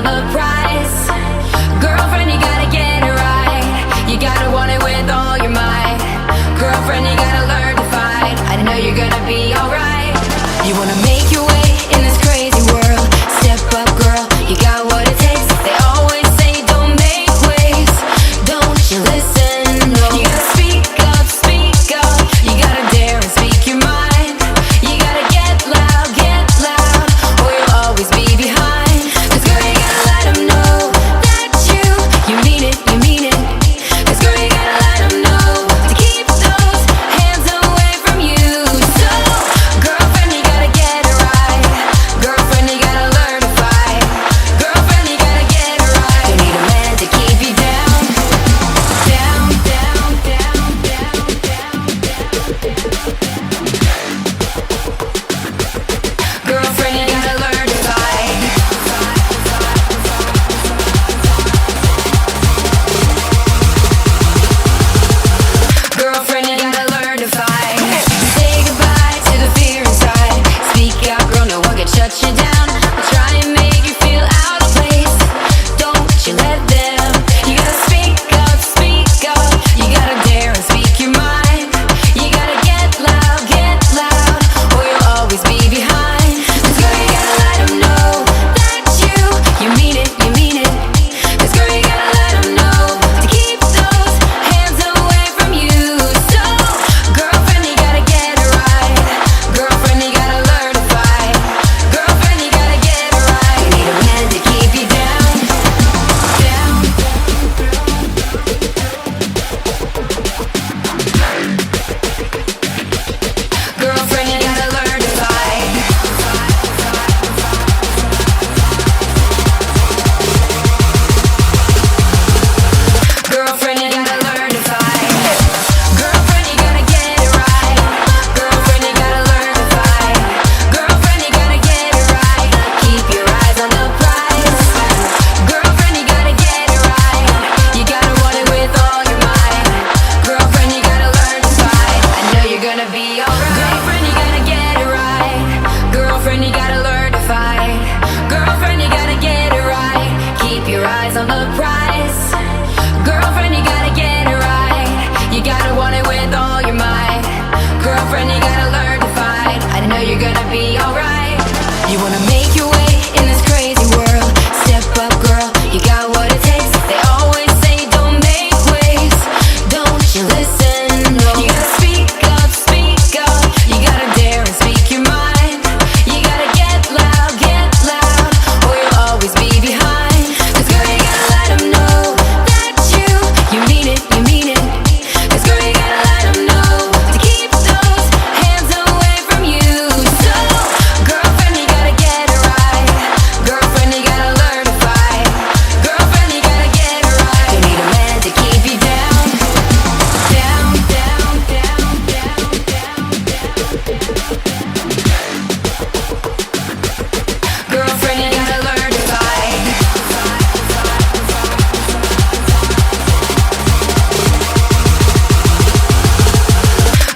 on the prize. Girlfriend, you gotta get it right. You gotta want it with all your might. Girlfriend, you gotta learn to fight. I know you're gonna be alright. You wanna make your way in this crazy world. Step up, girl, you got what it takes. They always say don't make waves. Don't you listen? No. You gotta speak up, speak up. You gotta dare and speak your mind. You gotta get loud, or you'll always be behind. 'Cause girl, you gotta let them know that you mean it, you mean it. 'Cause girl, you gotta let them know to keep those hands away from you. So, girlfriend, you gotta get it right. Girlfriend, you gotta learn to fight. Girlfriend, you gotta get it right. You need a man to keep you down, down, down, down, down, down, Girlfriend, you gotta learn to fight. Girlfriend, you gotta learn to fight. Say goodbye to the fear inside. Speak out, girl, no one can shut you down. They'll try and make you feel out of place. Don't you let them. You gotta speak up, you gotta dare and speak your mind. You gotta get loud, or you'll always be behind. 'Cause girl, you gotta let them know that you mean it, you mean it. 'Cause girl, you gotta let them know to keep those hands away from you. So, girlfriend, you gotta get it right. Girlfriend, you gotta learn to fight. Girlfriend, you gotta get it right. You need a man to keep you down, down. Girlfriend, you gotta learn to fight. Girlfriend, you gotta learn to fight. Girlfriend, you gotta get it right. Girlfriend, you gotta learn to fight. Girlfriend, you gotta get it right. Keep your eyes on the prize. Girlfriend, you gotta get it right. You gotta want it with all your might. Girlfriend, you gotta learn to fight. I know you're gonna be alright. Girlfriend, you gotta get it right. Girlfriend, you gotta learn to fight. Girlfriend, you gotta get it right. Keep your eyes on the prize. Girlfriend, you gotta get it right. You gotta want it with all your might. Girlfriend, you gotta learn to fight. I know you're gonna be alright. You wanna make your way in this crazy world. Step up, girl, you got what it takes. They always say don't make waves. Don't you listen? No. You gotta speak up, you gotta dare and speak your mind. You gotta get loud, or you'll always be behind. 'Cause girl, you gotta let them know that you mean it, you mean it. 'Cause girl, you gotta let them know to keep those hands away from you. So, girlfriend, you gotta get it right. Girlfriend, you gotta learn to fight. Girlfriend, you gotta get it right. You need a man to keep you down, down, down, down, down, down, Girlfriend, you gotta learn to fight.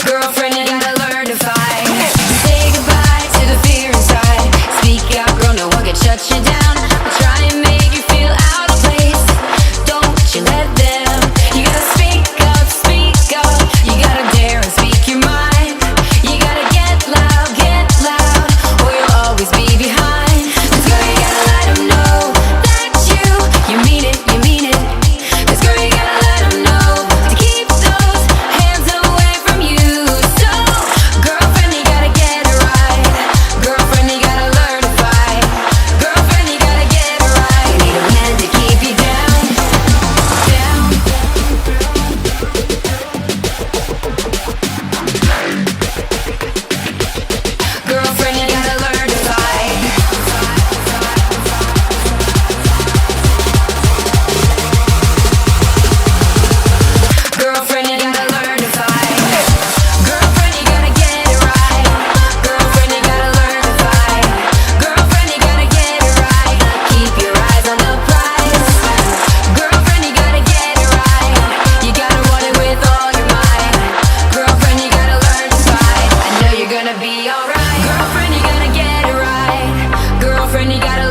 Girlfriend, you gotta learn to fight. Say goodbye to the fear inside. Speak out, girl, no one can shut you down. They'll try and make you feel out of place. Don't you let them. You gotta speak up, you gotta dare and speak your mind. You gotta get loud, or you'll always be behind. 'Cause girl, you gotta let them know that you mean it, you mean it. 'Cause girl, you gotta let them know to keep those hands away from you. So, girlfriend, you gotta get it right. Girlfriend, you gotta learn to fight. Girlfriend, you gotta get it right. You need a man to keep you down, down. Girlfriend, you gotta learn to fight. Girlfriend, you gotta learn to fight. Girlfriend, you gotta get it right. Girlfriend, you gotta learn to fight. Girlfriend, you gotta get it right. Keep your eyes on the prize. Girlfriend, you gotta get it right. You gotta want it with all your might. Girlfriend, you gotta learn to fight. I know you're gonna be alright. Girlfriend, you gotta get it right. Girlfriend, you gotta